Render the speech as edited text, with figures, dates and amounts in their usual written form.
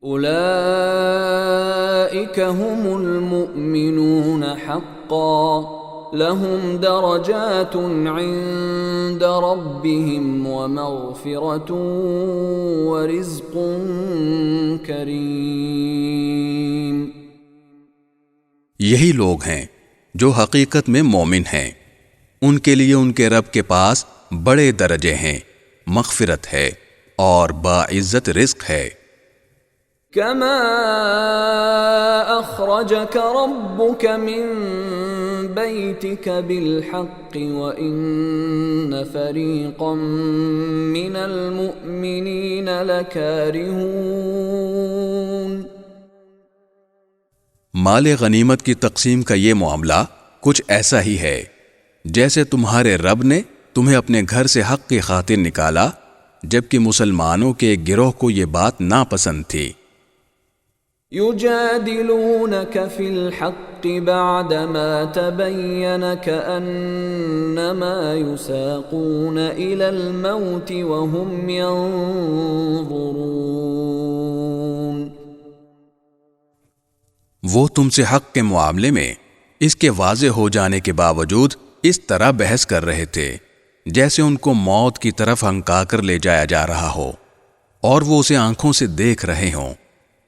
اولئک هم المؤمنون حقا لهم درجات عند ربهم ومغفرة ورزق کریم۔ یہی لوگ ہیں جو حقیقت میں مومن ہیں، ان کے لیے ان کے رب کے پاس بڑے درجے ہیں، مغفرت ہے اور باعزت رزق ہے۔ كما أخرجك ربك من بيتك بالحق وإن فريقا من المؤمنين لكارهون۔ مال غنیمت کی تقسیم کا یہ معاملہ کچھ ایسا ہی ہے جیسے تمہارے رب نے تمہیں اپنے گھر سے حق کی خاطر نکالا، جبکہ مسلمانوں کے ایک گروہ کو یہ بات ناپسند تھی۔ يجادلونك في الحق بعدما تبين كأنما يساقون إلى الموت وهم ينظرون۔ وہ تم سے حق کے معاملے میں اس کے واضح ہو جانے کے باوجود اس طرح بحث کر رہے تھے جیسے ان کو موت کی طرف ہنکا کر لے جایا جا رہا ہو، اور وہ اسے آنکھوں سے دیکھ رہے ہوں۔